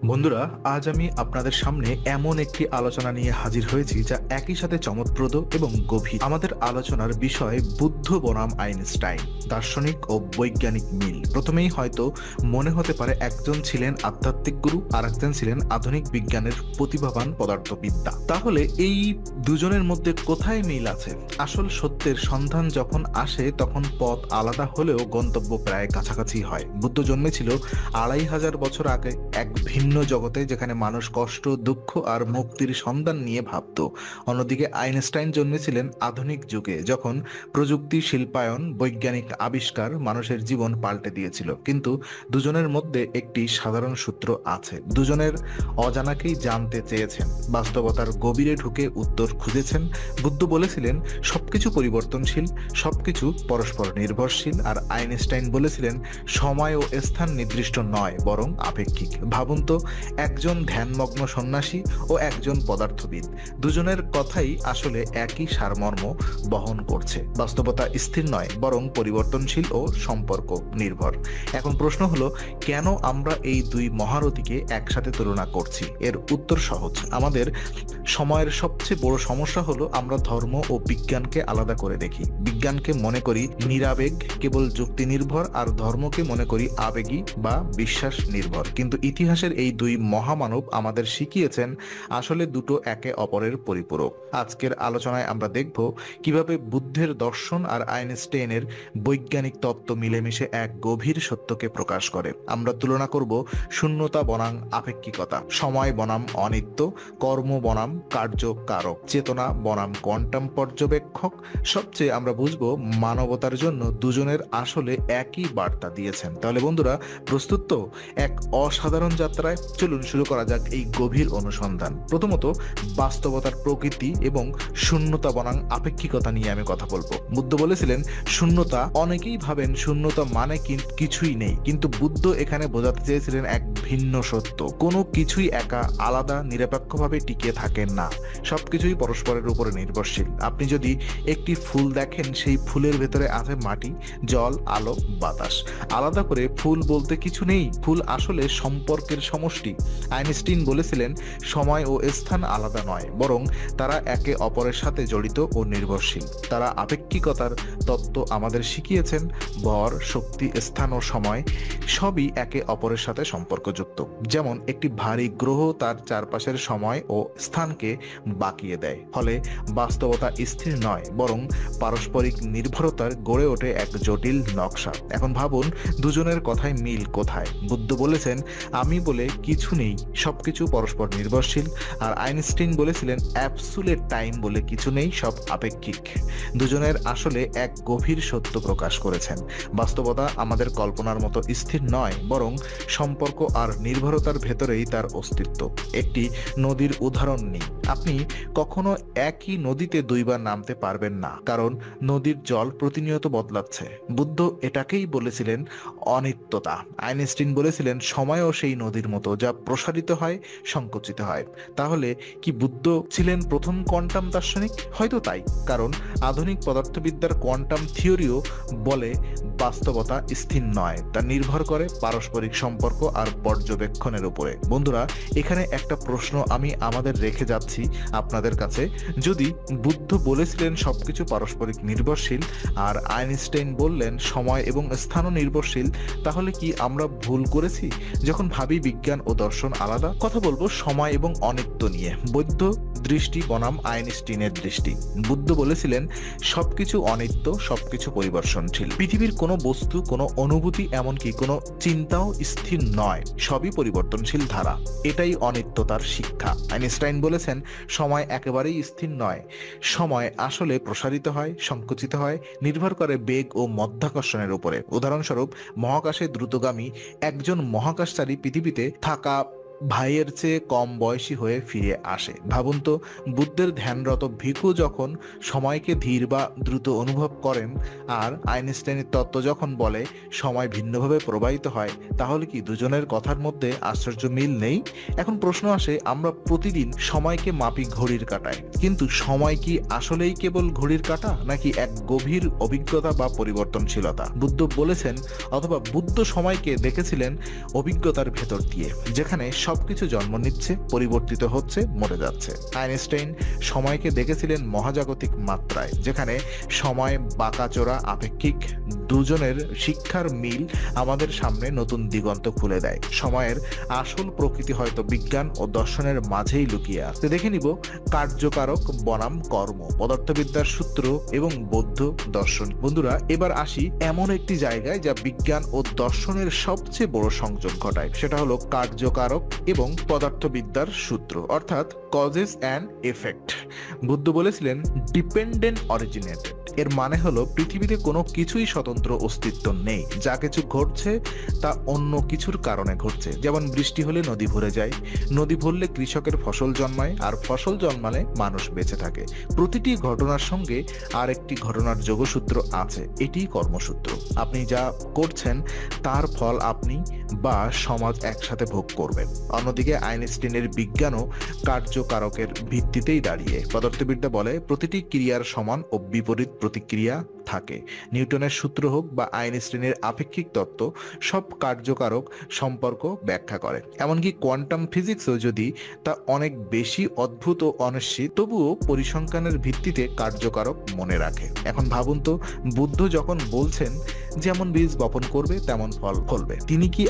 বন্ধুরা, আজ আমি আপনাদের সামনে এমন একটি আলোচনা নিয়ে হাজির হয়েছি যা একই সাথে চমকপ্রদ এবং গভীর। আমাদের আলোচনার বিষয় বুদ্ধ বনাম আইনস্টাইন, দার্শনিক ও বৈজ্ঞানিক মিল। প্রথমেই হয়তো মনে হতে পারে একজন ছিলেন আধ্যাত্মিক গুরু আর একজন ছিলেন আধুনিক বিজ্ঞানের প্রতিভাবান পদার্থবিদ্যা। তাহলে এই দুজনের মধ্যে কোথায় মিল আছে? আসল সত্যের সন্ধান যখন আসে তখন পথ আলাদা হলেও গন্তব্য প্রায় কাছাকাছি হয়। বুদ্ধ জন্মেছিল 2500 বছর আগে এক ভিন্ন জগতে, যেখানে মানুষ কষ্ট, দুঃখ আর মুক্তির সন্ধান নিয়ে ভাবত। অন্যদিকে আইনস্টাইন জন্মেছিলেন আধুনিক যুগে, যখন প্রযুক্তি, শিল্পায়ন, বৈজ্ঞানিক আবিষ্কার মানুষের জীবন পাল্টে দিয়েছিল। কিন্তু দুজনের মধ্যে একটি সাধারণ সূত্র আছে: দুজনের অজানাকেই জানতে চেয়েছেন, বাস্তবতার গভীরে ঢুকে উত্তর খুঁজেছেন। বুদ্ধ বলেছিলেন সবকিছু পরিবর্তনশীল, সবকিছু পরস্পর নির্ভরশীল, আর আইনস্টাইন বলেছিলেন সময় ও স্থান নির্দিষ্ট নয়, বরং আপেক্ষিক। ভাবুন তো, একজন ধ্যানমগ্ন সন্ন্যাসী ও একজন পদার্থবিদ, দুজনের কথাই আসলে একই সারমর্ম বহন করছে। বাস্তবতা স্থির নয়, বরং পরিবর্তনশীল ও সম্পর্ক নির্ভর। এখন প্রশ্ন হলো, কেন আমরা এই দুই মহারথীকে একসাথে তুলনা করছি? এর উত্তর সহজ। আমাদের সময়ের সবচেয়ে বড় সমস্যা হলো আমরা ধর্ম ও বিজ্ঞানকে আলাদা করে দেখি। বিজ্ঞানকে মনে করি নিরাবেগ, কেবল যুক্তি নির্ভর, আর ধর্মকে মনে করি আবেগী বা বিশ্বাস নির্ভর। কিন্তু ইতিহাসের এই দুই মহামানব আমাদের শিখিয়েছেন আসলে দুটো একে অপরের পরিপূরক। আজকের আলোচনায় আমরা দেখব কিভাবে বুদ্ধের দর্শন আর আইনস্টাইনের বৈজ্ঞানিক তত্ত্ব মিলেমিশে এক গভীর সত্যকে প্রকাশ করে। আমরা তুলনা করব শূন্যতা বনাম আপেক্ষিকতা, সময় বনাম অনিত্য, কর্ম বনাম কার্য কারক, চেতনা বনাম কোয়ান্টাম পর্যবেক্ষক। সবচেয়ে আমরা বুঝবো মানবতার জন্য দুজনের আসলে একই বার্তা দিয়েছেন। তাহলে বন্ধুরা, প্রস্তুত তো এক অসাধারণ যাত্রায়? চলুন শুরু করা যাক এই গভীর অনুসন্ধান। প্রথমত, বাস্তবতার প্রকৃতি এবং শূন্যতা বনাম আপেক্ষিকতা নিয়ে আমি কথা বলবো। বুদ্ধ বলেছিলেন শূন্যতা। অনেকেই ভাবেন শূন্যতা মানে কিছুই নেই, কিন্তু বুদ্ধ এখানে বোঝাতে চেয়েছিলেন এক ভিন্ন সত্য। কোনো কিছুই একা, আলাদা, নিরপেক্ষভাবে টিকে থাকে না। সবকিছুই পরস্পরের উপরে নির্ভরশীল। আপনি যদি একটি ফুল দেখেন, সেই ফুলের ভেতরে আছে মাটি, জল, আলো, বাতাস। আলাদা করে ফুল বলতে কিছু নেই। ফুল আসলে সম্পর্কের সমষ্টি। আইনস্টাইন বলেছিলেন সময় ও স্থান আলাদা নয়, বরং তারা একে অপরের সাথে জড়িত ও নির্ভরশীল। তারা আপেক্ষিকতার তত্ত্ব আমাদের শিখিয়েছেন ভর, শক্তি, স্থান ও সময় সবই একে অপরের সাথে সম্পর্কযুক্ত। যেমন একটি ভারী গ্রহ তার চারপাশের সময় ও স্থানকে বাঁকিয়ে দেয়, ফলে বাস্তবতা স্থির নয়, বরং পারস্পরিক নির্ভরতার গড়ে ওঠে এক জটিল নকশা। এখন ভাবুন, দুজনের কথায় মিল কোথায়? বুদ্ধ বলেছেন আমি বলে কিছু নেই, সবকিছু পরস্পর নির্ভরশীল। আর আইনস্টাইন বলেছিলেন অ্যাবসুলেট টাইম বলে কিছু নেই, সব আপেক্ষিক। দুজনের আসলে এক গভীর সত্য প্রকাশ করেছেন। বাস্তবতা আমাদের কল্পনার মতো স্থির নয়, বরং সম্পর্ক আর নির্ভরতার ভেতরেই তার অস্তিত্ব। একটি নদীর উদাহরণ নিই। আপনি কখনো একই নদীতে দুইবার নামতে পারবেন না, কারণ নদীর জল প্রতিনিয়ত বদলাচ্ছে। বুদ্ধ এটাকেই বলেছিলেন অনিত্যতা। আইনস্টাইন বলেছিলেন সময়ও সেই নদীর মতো, যা প্রসারিত হয়, সংকুচিত হয়। তাহলে কি বুদ্ধ ছিলেন প্রথম কোয়ান্টাম দার্শনিক? হয়তো তাই, কারণ আধুনিক পদার্থবিদ্যার কোয়ান্টাম থিওরিও বলে বাস্তবতা স্থির নয়, তা নির্ভর করে পারস্পরিক সম্পর্ক আর পর্যবেক্ষণের উপরে। বন্ধুরা, এখানে একটা প্রশ্ন আমি আমাদের রেখে যাচ্ছি আপনাদের কাছে। যদি বুদ্ধ বলেছিলেন সবকিছু পারস্পরিক নির্ভরশীল আর আইনস্টাইন বললেন সময় এবং স্থানও নির্ভরশীল, তাহলে কি আমরা ভুল করেছি যখন ভাবি বিজ্ঞান ও দর্শন আলাদা? কথা বলবো সময় এবং অনিত্য নিয়ে। বৌদ্ধ দৃষ্টি বনাম আইনস্টাইনের দৃষ্টি। বুদ্ধ বলেছিলেন সবকিছু অনিত্য, সবকিছু পরিবর্তনশীল। পৃথিবীর কোনো বস্তু, কোনো অনুভূতি, এমনকি কোনো চিন্তাও স্থির নয়, সবই পরিবর্তনশীল ধারা। এটাই অনিত্যতার শিক্ষা। আইনস্টাইন বলেছেন সময় একেবারেই স্থির নয়, সময় আসলে প্রসারিত হয়, সংকুচিত হয়, নির্ভর করে বেগ ও মধ্যাকর্ষণের উপরে। উদাহরণস্বরূপ, মহাকাশে দ্রুতগামী একজন মহাকাশচারী পৃথিবীতে থাকা ভাইয়ের চেয়ে কম বয়সী হয়ে ফিরে আসে। ভাবুন তো, বুদ্ধের ধ্যানরত ভিক্ষু যখন সময়কে ধীর বা দ্রুত অনুভব করেন, আর আইনস্টাইনের তত্ত্ব যখন বলে সময় ভিন্নভাবে প্রবাহিত হয়, তাহলে কি দুজনের কথার মধ্যে আশ্চর্য মিল নেই? এখন প্রশ্ন আসে, আমরা প্রতিদিন সময়কে মাপি ঘড়ির কাঁটায়, কিন্তু সময় কি আসলেই কেবল ঘড়ির কাঁটা, নাকি এক গভীর অভিজ্ঞতা বা পরিবর্তনশীলতা? বুদ্ধ বলেছেন, অথবা বুদ্ধ সময়কে দেখেছিলেন অভিজ্ঞতার ভেতর দিয়ে, যেখানে সব সবকিছু জন্ম নিচ্ছে, পরিবর্তিত হচ্ছে, মরে যাচ্ছে। আইনস্টাইন সময়কে দেখেছিলেন মহাজাগতিক মাত্রায়, যেখানে সময়, বাঁকাচোরা, আপেক্ষিক দুজনের শিক্ষার মিল আমাদের সামনে নতুন দিগন্ত খুলে দেয়। সময়ের আসল প্রকৃতি হয়তো বিজ্ঞান ও দর্শনের মাঝেই লুকিয়ে আছে। দেখে নিব কার্যকারক বনাম কর্ম, পদার্থবিদ্যার সূত্র এবং বৌদ্ধ দর্শন। বন্ধুরা, এবার আসি এমন একটি জায়গায় যা বিজ্ঞান ও দর্শনের সবচেয়ে বড় সংযোগ ঘটায়, সেটা হলো কার্যকারক এবং পদার্থবিদ্যার সূত্র, অর্থাৎ কজেস অ্যান্ড এফেক্ট। বুদ্ধ বলেছিলেন ডিপেন্ডেন্ট অরিজিনেটেড। এর মানে হলো পৃথিবীতে কোনো কিছুই স্বতন্ত্র অস্তিত্ব নেই, যা কিছু ঘটছে তা অন্য কিছুর কারণে ঘটছে। যেমন বৃষ্টি হলে নদী ভরে যায়, নদী ভরলে কৃষকের ফসল জন্মায়, আর ফসল জন্মালে মানুষ বেঁচে থাকে। প্রতিটি ঘটনার সঙ্গে আর একটি ঘটনার যোগসূত্র আছে, এটিই কর্মসূত্র। আপনি যা করছেন তার ফল আপনি বা সমাজ একসাথে ভোগ করবেন। অন্যদিকে আইনস্টাইনের বিজ্ঞানও কার্যকারকের ভিত্তিতেই দাঁড়িয়ে। পদার্থবিদ্যা বলে প্রতিটি ক্রিয়ার সমান ও বিপরীত প্রতিক্রিয়া থাকে। নিউটনের সূত্র হোক বা আইনস্টাইনের আপেক্ষিক তত্ত্ব, সব কার্যকারক সম্পর্ক ব্যাখ্যা করে। এমনকি কোয়ান্টাম ফিজিক্সও, যদি তা অনেক বেশি অদ্ভুত ও অনিশ্চিত, তবুও পরিসংখ্যানের ভিত্তিতে কার্যকারক মনে রাখে। এখন ভাবুন তো, বুদ্ধ যখন বলছেন যেমন বীজ বপন করবে তেমন ফল ফলবে, তিনি কি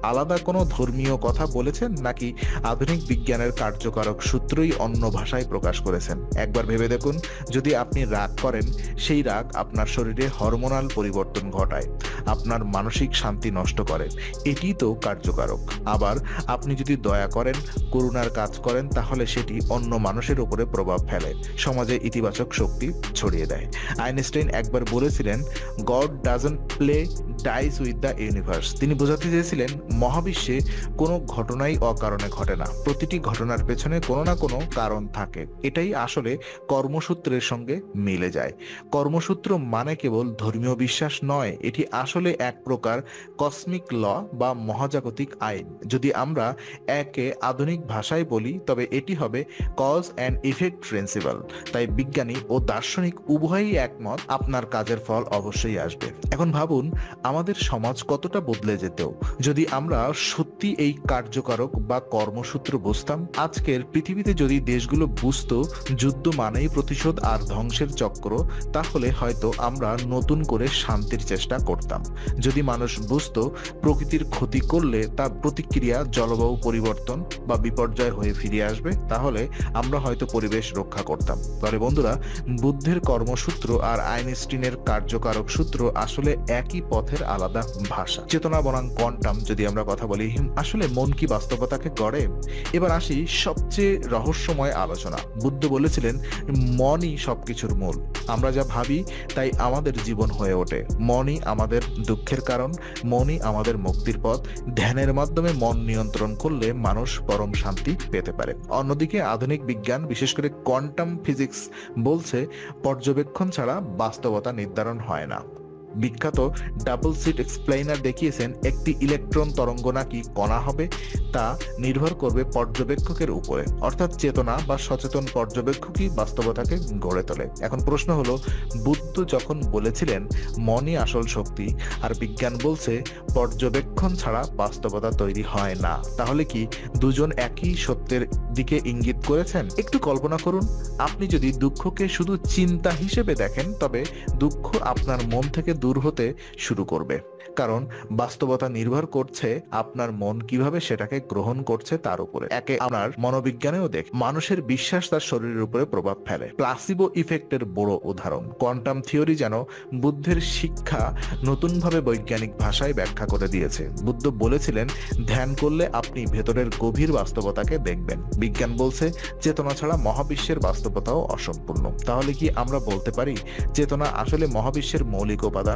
আলাদা কোনো ধর্মীয় কথা বলেছেন, নাকি আধুনিক বিজ্ঞানের কার্যকারক সূত্রই অন্য ভাষায় প্রকাশ করেছেন? একবার ভেবে দেখুন, যদি আপনি রাগ করেন, সেই রাগ আপনার শরীরে হরমোনাল পরিবর্তন ঘটায়, আপনার মানসিক শান্তি নষ্ট করে, এটি তো কার্যকারক। আবার আপনি যদি দয়া করেন, করুণার কাজ করেন, তাহলে সেটি অন্য মানুষের উপরে প্রভাব ফেলে, সমাজে ইতিবাচক শক্তি ছড়িয়ে দেয়। আইনস্টাইন একবার বলেছিলেন, God doesn't play dice with the universe. তিনি বোঝাতে চেয়েছিলেন মহাবিশ্বে কোনো ঘটনাই অকারণে ঘটে না, প্রতিটি ঘটনার পেছনে কোনো না কোনো কারণ থাকে। এটাই আসলে কর্মসূত্রের সঙ্গে মিলে যায়। কর্মসূত্র মানে কেবল ধর্মীয় বিশ্বাস নয়, এটি আসলে এক প্রকার কসমিক ল বা মহাজাগতিক আইন। যদি আমরা একে আধুনিক ভাষায় বলি, তবে এটি হবে কজ অ্যান্ড ইফেক্ট প্রিন্সিপাল। তাই বিজ্ঞানী ও দার্শনিক উভয়ই একমত, আপনার কাজের ফল অবশ্যই আসবে। এখন ভাবুন, আমাদের সমাজ কতটা বদলে যেত যদি আমরা সত্যি এই কার্যকারক বা কর্মসূত্র বুঝতাম। আজকের পৃথিবীতে যদি দেশগুলো বুঝতো যুদ্ধ মানেই প্রতিশোধ আর ধ্বংসের চক্র, তাহলে হয়তো আমরা নতুন করে শান্তির চেষ্টা করতাম। যদি মানুষ বুঝতো প্রকৃতির ক্ষতি করলে তার প্রতিক্রিয়া জলবায়ু পরিবর্তন বা বিপর্যয় হয়ে ফিরে আসবে, তাহলে আমরা হয়তো পরিবেশ রক্ষা করতাম। তাহলে বন্ধুরা, বুদ্ধের কর্মসূত্র আর আইনস্টাইনের কার্যকারক সূত্র আসলে একই পথের আলাদা ভাষা। চেতনা বনাম কোয়ান্টাম যদি আমরা কথা বলি, আসলে মন কি বাস্তবতাকে গড়ে? এবার আসি সবচেয়ে রহস্যময় আলোচনা। বুদ্ধ বলেছিলেন মনই সবকিছুর মূল। আমরা যা ভাবি তাই আমাদের জীবন হয়ে ওঠে। মনই আমাদের দুঃখের কারণ, মনই আমাদের মুক্তির পথ। ধ্যানের মাধ্যমে মন নিয়ন্ত্রণ করলে মানুষ পরম শান্তি পেতে পারে। অন্যদিকে আধুনিক বিজ্ঞান, বিশেষ করে কোয়ান্টাম ফিজিক্স বলছে পর্যবেক্ষণ ছাড়া বাস্তবতা নির্ধারণ হয় না। বিখ্যাত ডাবল সিট এক্সপ্লেইনার দেখিয়েছেন একটি ইলেকট্রন তরঙ্গ নাকি কণা হবে তা নির্ভর করবে পর্যবেক্ষকের উপরে, অর্থাৎ চেতনা বা সচেতন পর্যবেক্ষকই বাস্তবতাকে গড়ে তোলে। এখন প্রশ্ন হলো, বুদ্ধ যখন বলেছিলেন মনই আসল শক্তি, আর বিজ্ঞান বলছে পর্যবেক্ষণ ছাড়া বাস্তবতা তৈরি হয় না, তাহলে কি দুজন একই সত্যের দিকে ইঙ্গিত করেছেন? একটু কল্পনা করুন, আপনি যদি দুঃখকে শুধু চিন্তা হিসেবে দেখেন, তবে দুঃখ আপনার মন থেকে দূর হতে শুরু করবে, কারণ বাস্তবতা নির্ভর করছে আপনার মন কিভাবে সেটাকে গ্রহণ করছে তার উপরে। একে আপনার মনোবিজ্ঞানেও দেখ, মানুষের বিশ্বাস তার শরীরের উপরে প্রভাব ফেলে। প্লাসিবো ইফেক্টের বড় উদাহরণ কোয়ান্টাম থিওরি যেন বুদ্ধের শিক্ষা নতুনভাবে বৈজ্ঞানিক ভাষায় ব্যাখ্যা করে দিয়েছে। বুদ্ধ বলেছিলেন ধ্যান করলে আপনি ভেতরের গভীর বাস্তবতাকে দেখবেন। বিজ্ঞান বলছে চেতনা ছাড়া মহাবিশ্বের বাস্তবতাও অসম্পূর্ণ। তাহলে কি আমরা বলতে পারি চেতনা আসলে মহাবিশ্বের মৌলিক উপাদান?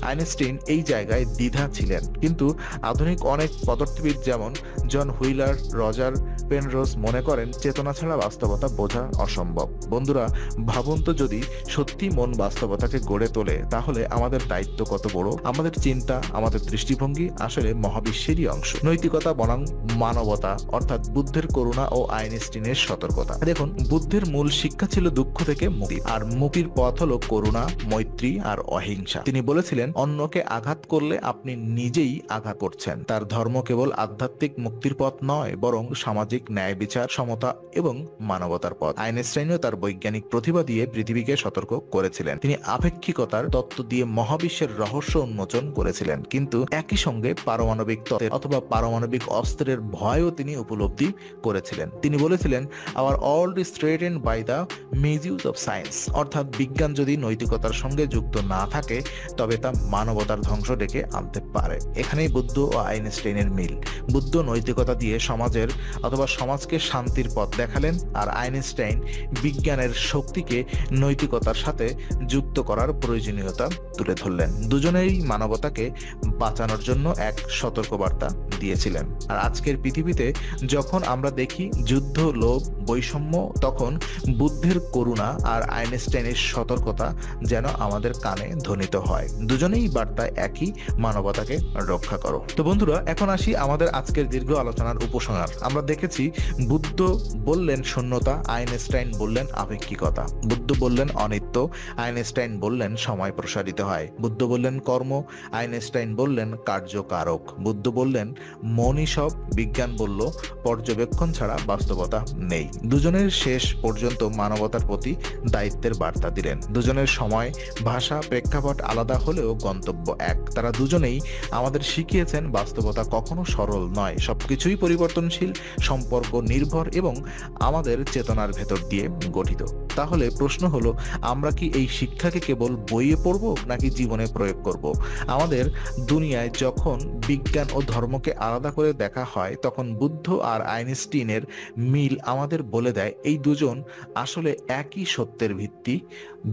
আইনস্টাইন এই জায়গায় দ্বিধা ছিলেন, কিন্তু আধুনিক অনেক পদার্থবিদ যেমন জন হুইলার, রজার পেনরোজ মনে করেন চেতনা ছাড়া বাস্তবতা বোঝা অসম্ভব। বন্ধুরা, ভাবুন তো, যদি সত্যি মন বাস্তবতাকে গড়ে তোলে, তাহলে আমাদের দায়িত্ব কত বড়। আমাদের চিন্তা, আমাদের দৃষ্টিভঙ্গি আসলে মহাবিশ্বেরই অংশ। নৈতিকতা বনাম মানবতা, অর্থাৎ বুদ্ধের করুণা ও আইনস্টাইনের সতর্কতা। দেখুন, বুদ্ধের মূল শিক্ষা ছিল দুঃখ থেকে মুক্তি, আর মুক্তির পথ হলো করুণা, মৈত্রী আর অহিংসা। তিনি বলেছিলেন অন্যকে আঘাত করলে তাহলে আপনি নিজেই আঘাত করছেন। তার ধর্ম কেবল আধ্যাত্মিক মুক্তির পথ নয়, বরং সামাজিক ন্যায় বিচার, সমতা এবং মানবতার পথ। আইনস্টাইনও তার বৈজ্ঞানিক প্রতিভা দিয়ে পৃথিবীকে সতর্ক করেছিলেন। তিনি আপেক্ষিকতার তত্ত্ব দিয়ে মহাবিশ্বের রহস্য উন্মোচন করেছিলেন, কিন্তু একই সঙ্গে পারমাণবিক তত্ত্বের অথবা পারমাণবিক অস্ত্রের ভয়ও তিনি উপলব্ধি করেছিলেন। তিনি বলেছিলেন, our world is threatened by the misuse of science, অর্থাৎ বিজ্ঞান যদি নৈতিকতার সঙ্গে যুক্ত না থাকে তবে তা মানবতার ধ্বংস ডেকে আনতে পারে। এখানেই বুদ্ধ ও আইনস্টাইনের মিল। বুদ্ধ নৈতিকতা দিয়ে সমাজকে শান্তির পথ দেখালেন, আর আইনস্টাইন বিজ্ঞানের শক্তিকে নৈতিকতার সাথে যুক্ত করার প্রয়োজনীয়তা তুলে ধরলেন। দুজনেই মানবতাকে বাঁচানোর জন্য এক সতর্কবার্তা দিয়েছিলেন। আর আজকের পৃথিবীতে যখন আমরা দেখি যুদ্ধ, লোভ, বৈষম্য, তখন বুদ্ধের করুণা আর আইনস্টাইনের সতর্কতা যেন আমাদের কানে ধ্বনিত হয়। দুজনেই বার্তা একই, মানবতাকে রক্ষা করো। তো বন্ধুরা, এখন আসি আমাদের আজকের দীর্ঘ আলোচনার উপসংহার। আমরা দেখেছি বুদ্ধ বললেন শূন্যতা, আইনস্টাইন বললেন আপেক্ষিকতা। বুদ্ধ বললেন অনিত্য, আইনস্টাইন বললেন সময় প্রসারিত হয়। বুদ্ধ বললেন কর্ম, আইনস্টাইন বললেন কার্যকারক। বুদ্ধ বললেন মনই সব, বিজ্ঞান বলল পর্যবেক্ষণ ছাড়া বাস্তবতা নেই। দুজনের শেষ পর্যন্ত মানবতার প্রতি দায়িত্বের বার্তা দিলেন। দুজনের সময়, ভাষা, প্রেক্ষাপট আলাদা হলেও গন্তব্য এক। তারা দুজনেই আমাদের শিখিয়েছেন বাস্তবতা কখনো সরল নয়, সবকিছুই পরিবর্তনশীল, সম্পর্ক নির্ভর এবং আমাদের চেতনার ভেতর দিয়ে গঠিত। তাহলে প্রশ্ন হলো, আমরা কি এই শিক্ষাকে কেবল বইয়ে পড়ব নাকি জীবনে প্রয়োগ করব? আমাদের দুনিয়ায় যখন বিজ্ঞান ও ধর্মকে আলাদা করে দেখা হয়, তখন বুদ্ধ আর আইনস্টাইনের মিল আমাদের বলে দেয় এই দুজন আসলে একই সত্যের ভিত্তি,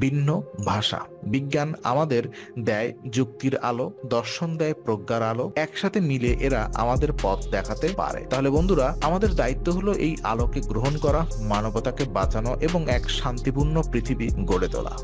ভিন্ন ভাষা। বিজ্ঞান আমাদের দেয় যুক্তির আলো, দর্শন দেয় প্রজ্ঞার আলো। একসাথে মিলে এরা আমাদের পথ দেখাতে পারে। তাহলে বন্ধুরা, আমাদের দায়িত্ব হলো এই আলোকে গ্রহণ করা, মানবতাকে বাঁচানো এবং এক শান্তিপূর্ণ পৃথিবী গড়ে তোলা।